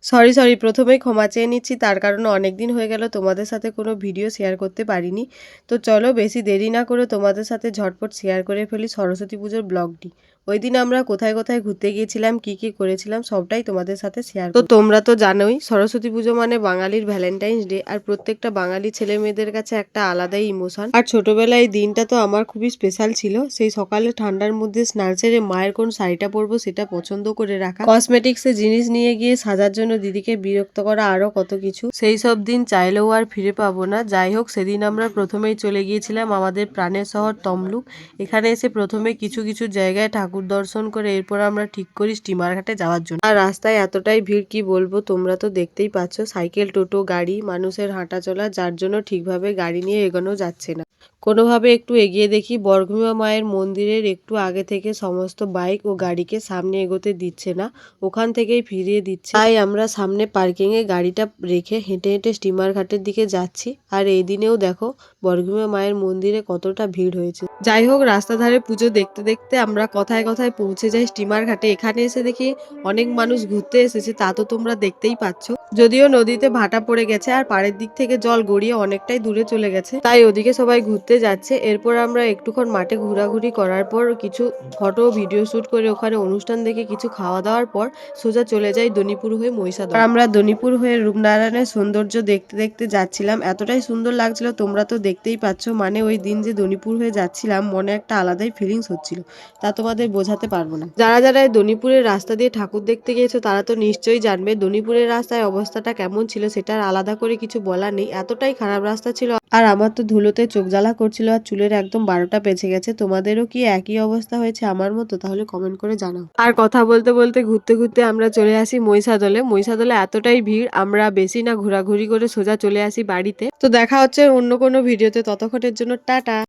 Sorry প্রথমেই ক্ষমা চেয়ে নিচ্ছি, তার কারণ অনেক দিন হয়ে গেল তোমাদের সাথে কোনো ভিডিও শেয়ার করতে পারিনি। তো চলো বেশি দেরি না করে তোমাদের সাথে ঝটপট শেয়ার করে ফেলি সরস্বতী পুজোর ব্লগটি। ওই দিন আমরা কোথায় কোথায় ঘুরতে গিয়েছিলাম, কি কি করেছিলাম সবটাই তোমাদের সাথে শেয়ার। তো তোমরা তো জানোই সরস্বতী পুজো মানে বাঙালির ভ্যালেন্টাইন্স ডে, আর প্রত্যেকটা বাঙালি ছেলে মেয়েদের কাছে একটা আলাদাই ইমোশন। আর ছোটবেলায় এই দিনটা তো আমার খুবই স্পেশাল ছিল। সেই সকালে ঠান্ডার মধ্যে স্নান সেরে মায়ের কোন শাড়িটা পরবো সেটা পছন্দ করে রাখা, কসমেটিক্স এর জিনিস নিয়ে গিয়ে সাজার জন্য দিদিকে বিরক্ত করা, আরো কত কিছু। সেই সব দিন চাইলেও আর ফিরে পাবো না। যাই হোক, সেদিন আমরা প্রথমেই চলে গিয়েছিলাম আমাদের প্রাণের শহর তমলুক। এখানে এসে প্রথমে কিছু কিছু জায়গায় ঠাকুর দর্শন করে এরপর আমরা ঠিক করি স্টিমার ঘাটে যাওয়ার জন্য। আর রাস্তায় এতটাই ভিড় কি বলবো, তোমরা তো দেখতেই পাচ্ছ, সাইকেল, টোটো, গাড়ি, মানুষের হাঁটা চলা, যার জন্য ঠিকভাবে গাড়ি নিয়ে এগোনো যাচ্ছে না। কোনোভাবে একটু এগিয়ে দেখি বর্গভীমা মায়ের মন্দিরের একটু আগে থেকে সমস্ত বাইক ও গাড়িকে সামনে এগোতে দিচ্ছে না, ওখান থেকেই ফিরিয়ে দিচ্ছে। তাই আমরা সামনে পার্কিং এ গাড়িটা রেখে হেঁটে হেঁটে স্টিমার ঘাটের দিকে যাচ্ছি। আর এই দিনেও দেখো বর্গভীমা মায়ের মন্দিরে কতটা ভিড় হয়েছে। যাই হোক, রাস্তা ধারে পুজো দেখতে দেখতে আমরা কথায় কথায় পৌঁছে যাই স্টিমার ঘাটে। এখানে এসে দেখি অনেক মানুষ ঘুরতে এসেছে, তা তো তোমরা দেখতেই পাচ্ছ। যদিও নদীতে ভাটা পড়ে গেছে আর পাড়ের দিক থেকে জল গড়িয়ে অনেকটাই দূরে চলে গেছে, তাই ওদিকে সবাই ঘুরতে যাচ্ছে। এরপর আমরা একটুক্ষণ মাঠে ঘোরাঘুরি করার পর কিছু ফটো ভিডিও শুট করে ওখানে অনুষ্ঠান দেখে কিছু খাওয়া দাওয়ার পর সোজা চলে যাই দনিপুর হয়ে মহিষাদল। আমরা দনিপুর হয়ে রূপনারায়ণের সৌন্দর্য দেখতে দেখতে যাচ্ছিলাম, এতটাই সুন্দর লাগছিল তোমরা তো দেখতেই পাচ্ছ। মানে ওই দিন যে দনিপুর হয়ে যাচ্ছিলাম, মনে একটা আলাদাই ফিলিংস হচ্ছিল, তা তোমাদের বোঝাতে পারবো না। যারা যারা এই দনিপুরের রাস্তা দিয়ে ঠাকুর দেখতে গিয়েছো তারা তো নিশ্চয়ই জানবে দনিপুরের রাস্তায় অবস্থাটা কেমন ছিল। সেটার আলাদা করে কিছু বলা নেই, এতটাই খারাপ রাস্তা ছিল। আর আমার তো ধুলোতে চোখ জ্বালা করছিল আর চুলের একদম 12টা বেঁচে গেছে। তোমাদেরও কি একই অবস্থা হয়েছে আমার মতো? তাহলে কমেন্ট করে জানাও। আর কথা বলতে বলতে ঘুরতে ঘুরতে আমরা চলে আসি মহিষাদলে। মহিষাদলে এতটাই ভিড়, আমরা বেশি না ঘোরাঘুরি করে সোজা চলে আসি বাড়িতে। তো দেখা হচ্ছে অন্য কোনো ভিডিওতে, ততক্ষণের জন্য টাটা।